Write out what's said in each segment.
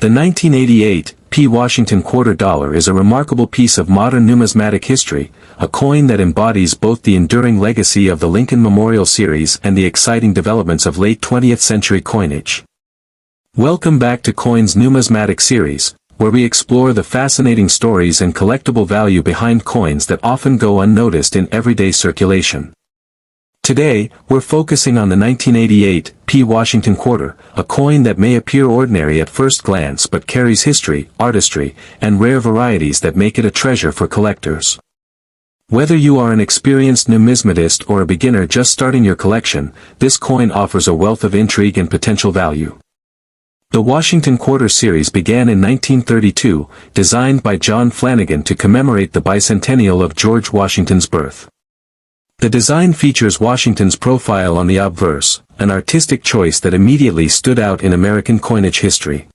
The 1988 P. Washington quarter dollar is a remarkable piece of modern numismatic history, a coin that embodies both the enduring legacy of the Lincoln Memorial Series and the exciting developments of late 20th century coinage. Welcome back to Coins Numismatic Series, where we explore the fascinating stories and collectible value behind coins that often go unnoticed in everyday circulation. Today, we're focusing on the 1988 P. Washington quarter, a coin that may appear ordinary at first glance but carries history, artistry, and rare varieties that make it a treasure for collectors. Whether you are an experienced numismatist or a beginner just starting your collection, this coin offers a wealth of intrigue and potential value. The Washington Quarter series began in 1932, designed by John Flanagan to commemorate the bicentennial of George Washington's birth. The design features Washington's profile on the obverse, an artistic choice that immediately stood out in American coinage history.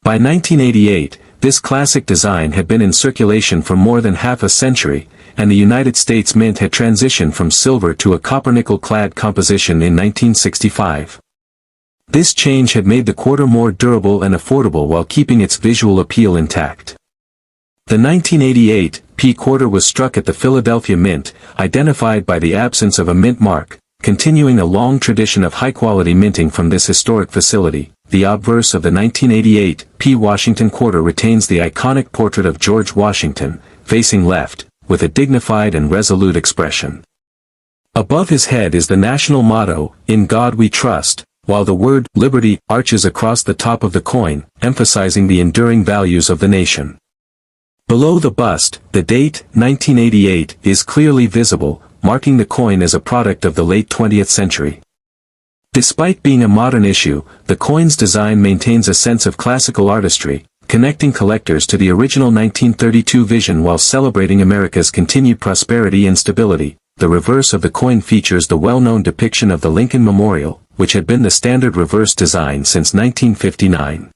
By 1988, this classic design had been in circulation for more than half a century, and the United States Mint had transitioned from silver to a copper-nickel clad composition in 1965. This change had made the quarter more durable and affordable while keeping its visual appeal intact. The 1988 P quarter was struck at the Philadelphia Mint, identified by the absence of a mint mark, continuing a long tradition of high-quality minting from this historic facility. The obverse of the 1988 P Washington quarter retains the iconic portrait of George Washington, facing left, with a dignified and resolute expression. Above his head is the national motto, "In God We Trust," while the word "Liberty" arches across the top of the coin, emphasizing the enduring values of the nation. Below the bust, the date, 1988, is clearly visible, marking the coin as a product of the late 20th century. Despite being a modern issue, the coin's design maintains a sense of classical artistry, connecting collectors to the original 1932 vision while celebrating America's continued prosperity and stability. The reverse of the coin features the well-known depiction of the Lincoln Memorial, which had been the standard reverse design since 1959.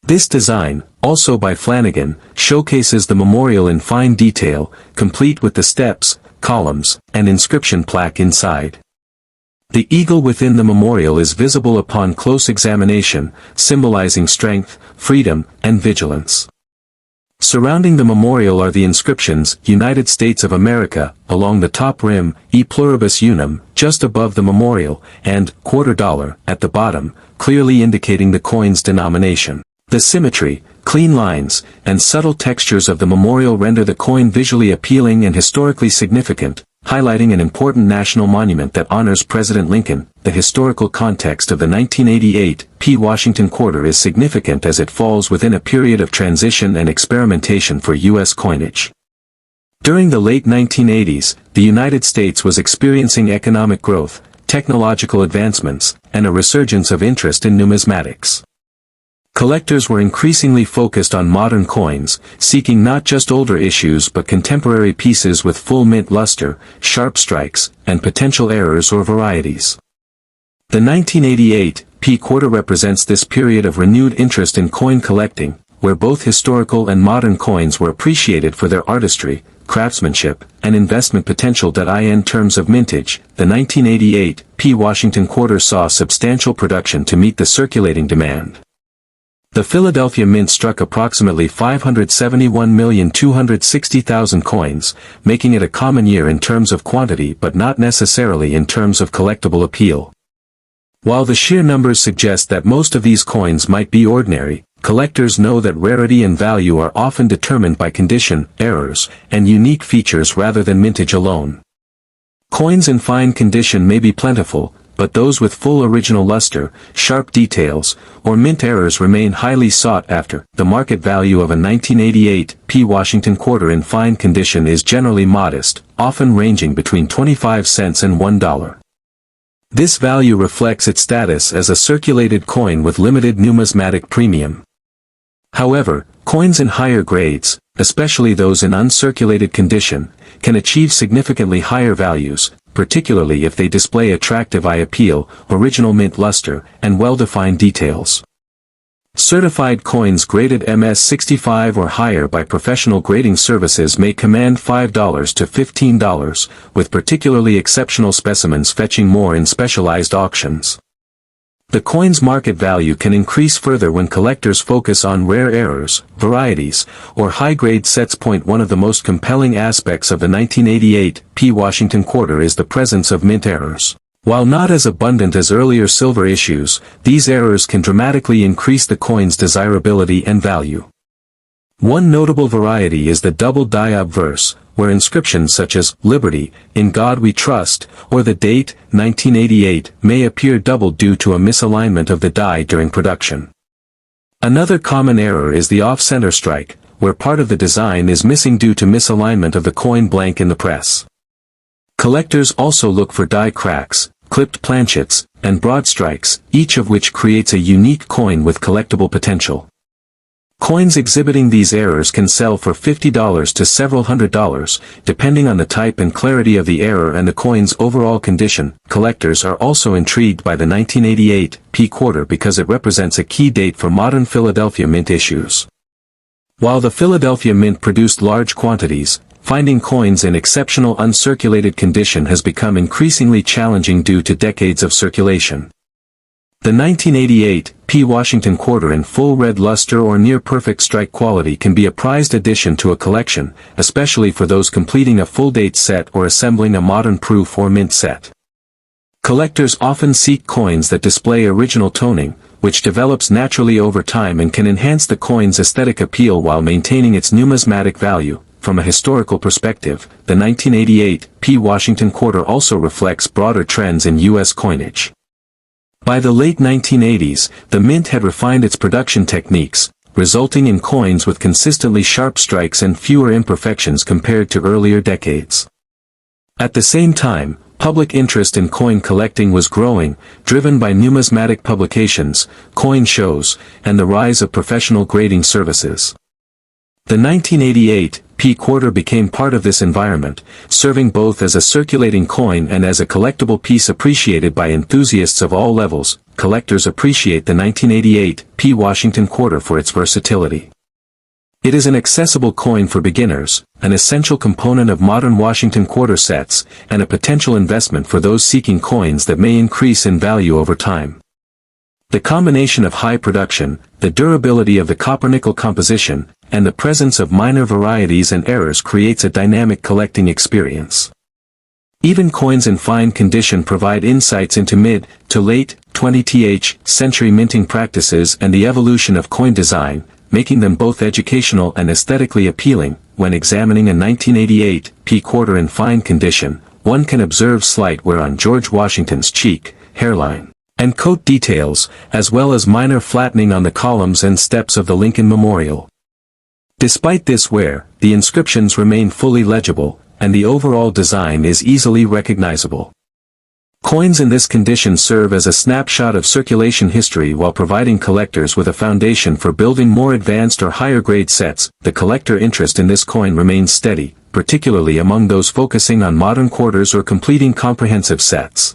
This design, also by Flanagan, showcases the memorial in fine detail, complete with the steps, columns, and inscription plaque inside. The eagle within the memorial is visible upon close examination, symbolizing strength, freedom, and vigilance. Surrounding the memorial are the inscriptions, "United States of America," along the top rim, "E pluribus unum," just above the memorial, and "quarter dollar," at the bottom, clearly indicating the coin's denomination. The symmetry, clean lines, and subtle textures of the memorial render the coin visually appealing and historically significant, highlighting an important national monument that honors President Lincoln. The historical context of the 1988 P. Washington quarter is significant as it falls within a period of transition and experimentation for U.S. coinage. During the late 1980s, the United States was experiencing economic growth, technological advancements, and a resurgence of interest in numismatics. Collectors were increasingly focused on modern coins, seeking not just older issues but contemporary pieces with full mint luster, sharp strikes, and potential errors or varieties. The 1988 P quarter represents this period of renewed interest in coin collecting, where both historical and modern coins were appreciated for their artistry, craftsmanship, and investment potential. In terms of mintage, the 1988 P Washington quarter saw substantial production to meet the circulating demand. The Philadelphia Mint struck approximately 571,260,000 coins, making it a common year in terms of quantity but not necessarily in terms of collectible appeal. While the sheer numbers suggest that most of these coins might be ordinary, collectors know that rarity and value are often determined by condition, errors, and unique features rather than mintage alone. Coins in fine condition may be plentiful, but those with full original luster, sharp details, or mint errors remain highly sought after. The market value of a 1988 P Washington quarter in fine condition is generally modest, often ranging between 25 cents and $1. This value reflects its status as a circulated coin with limited numismatic premium. However, coins in higher grades, especially those in uncirculated condition, can achieve significantly higher values, particularly if they display attractive eye appeal, original mint luster, and well-defined details. Certified coins graded MS-65 or higher by professional grading services may command $5 to $15, with particularly exceptional specimens fetching more in specialized auctions. The coin's market value can increase further when collectors focus on rare errors, varieties, or high-grade sets. One of the most compelling aspects of the 1988 P. Washington quarter is the presence of mint errors. While not as abundant as earlier silver issues, these errors can dramatically increase the coin's desirability and value. One notable variety is the double die obverse, where inscriptions such as "Liberty," "In God We Trust," or the date, 1988, may appear doubled due to a misalignment of the die during production. Another common error is the off-center strike, where part of the design is missing due to misalignment of the coin blank in the press. Collectors also look for die cracks, clipped planchets, and broad strikes, each of which creates a unique coin with collectible potential. Coins exhibiting these errors can sell for $50 to several $100s, depending on the type and clarity of the error and the coin's overall condition. Collectors are also intrigued by the 1988 P quarter because it represents a key date for modern Philadelphia Mint issues. While the Philadelphia Mint produced large quantities, finding coins in exceptional uncirculated condition has become increasingly challenging due to decades of circulation. The 1988 P. Washington quarter in full red luster or near-perfect strike quality can be a prized addition to a collection, especially for those completing a full-date set or assembling a modern proof or mint set. Collectors often seek coins that display original toning, which develops naturally over time and can enhance the coin's aesthetic appeal while maintaining its numismatic value. From a historical perspective, the 1988 P. Washington quarter also reflects broader trends in U.S. coinage. By the late 1980s, the mint had refined its production techniques, resulting in coins with consistently sharp strikes and fewer imperfections compared to earlier decades. At the same time, public interest in coin collecting was growing, driven by numismatic publications, coin shows, and the rise of professional grading services. The 1988 P quarter became part of this environment, serving both as a circulating coin and as a collectible piece appreciated by enthusiasts of all levels. Collectors appreciate the 1988 P Washington quarter for its versatility. It is an accessible coin for beginners, an essential component of modern Washington quarter sets, and a potential investment for those seeking coins that may increase in value over time. The combination of high production, the durability of the copper-nickel composition, and the presence of minor varieties and errors creates a dynamic collecting experience. Even coins in fine condition provide insights into mid- to late 20th century minting practices and the evolution of coin design, making them both educational and aesthetically appealing. When examining a 1988 P quarter in fine condition, one can observe slight wear on George Washington's cheek, hairline, and coat details, as well as minor flattening on the columns and steps of the Lincoln Memorial. Despite this wear, the inscriptions remain fully legible, and the overall design is easily recognizable. Coins in this condition serve as a snapshot of circulation history while providing collectors with a foundation for building more advanced or higher-grade sets. The collector interest in this coin remains steady, particularly among those focusing on modern quarters or completing comprehensive sets.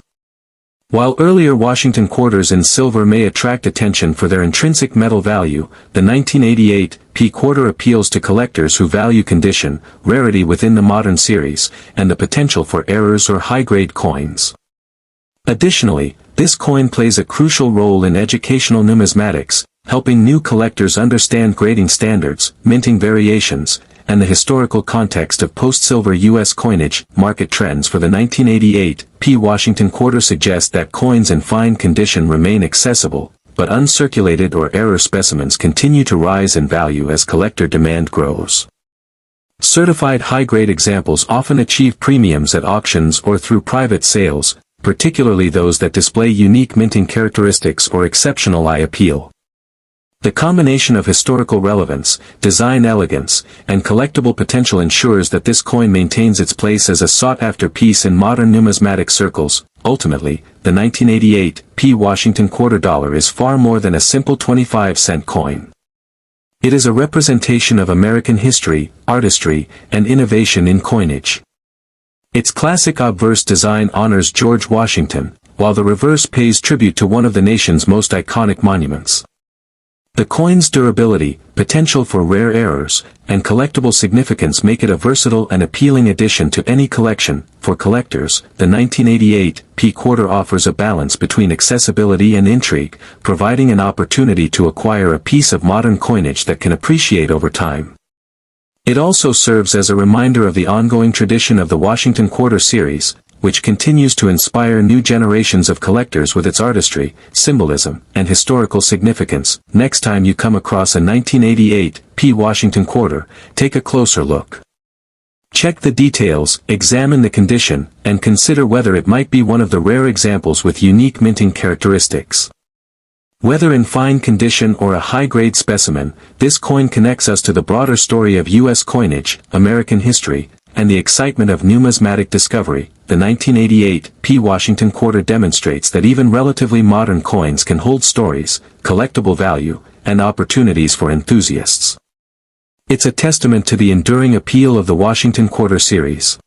While earlier Washington quarters in silver may attract attention for their intrinsic metal value, the 1988 P quarter appeals to collectors who value condition, rarity within the modern series, and the potential for errors or high-grade coins. Additionally, this coin plays a crucial role in educational numismatics, helping new collectors understand grading standards, minting variations, and the historical context of post-silver U.S. coinage. Market trends for the 1988 P Washington quarter suggest that coins in fine condition remain accessible, but uncirculated or error specimens continue to rise in value as collector demand grows. Certified high-grade examples often achieve premiums at auctions or through private sales, particularly those that display unique minting characteristics or exceptional eye appeal. The combination of historical relevance, design elegance, and collectible potential ensures that this coin maintains its place as a sought-after piece in modern numismatic circles. Ultimately, the 1988 P Washington quarter dollar is far more than a simple 25-cent coin. It is a representation of American history, artistry, and innovation in coinage. Its classic obverse design honors George Washington, while the reverse pays tribute to one of the nation's most iconic monuments. The coin's durability, potential for rare errors, and collectible significance make it a versatile and appealing addition to any collection. For collectors, the 1988 P quarter offers a balance between accessibility and intrigue, providing an opportunity to acquire a piece of modern coinage that can appreciate over time. It also serves as a reminder of the ongoing tradition of the Washington Quarter series, which continues to inspire new generations of collectors with its artistry, symbolism, and historical significance. Next time you come across a 1988 P Washington Quarter, take a closer look. Check the details, examine the condition, and consider whether it might be one of the rare examples with unique minting characteristics. Whether in fine condition or a high-grade specimen, this coin connects us to the broader story of U.S. coinage, American history, and the excitement of numismatic discovery. The 1988 P Washington Quarter demonstrates that even relatively modern coins can hold stories, collectible value, and opportunities for enthusiasts. It's a testament to the enduring appeal of the Washington Quarter series.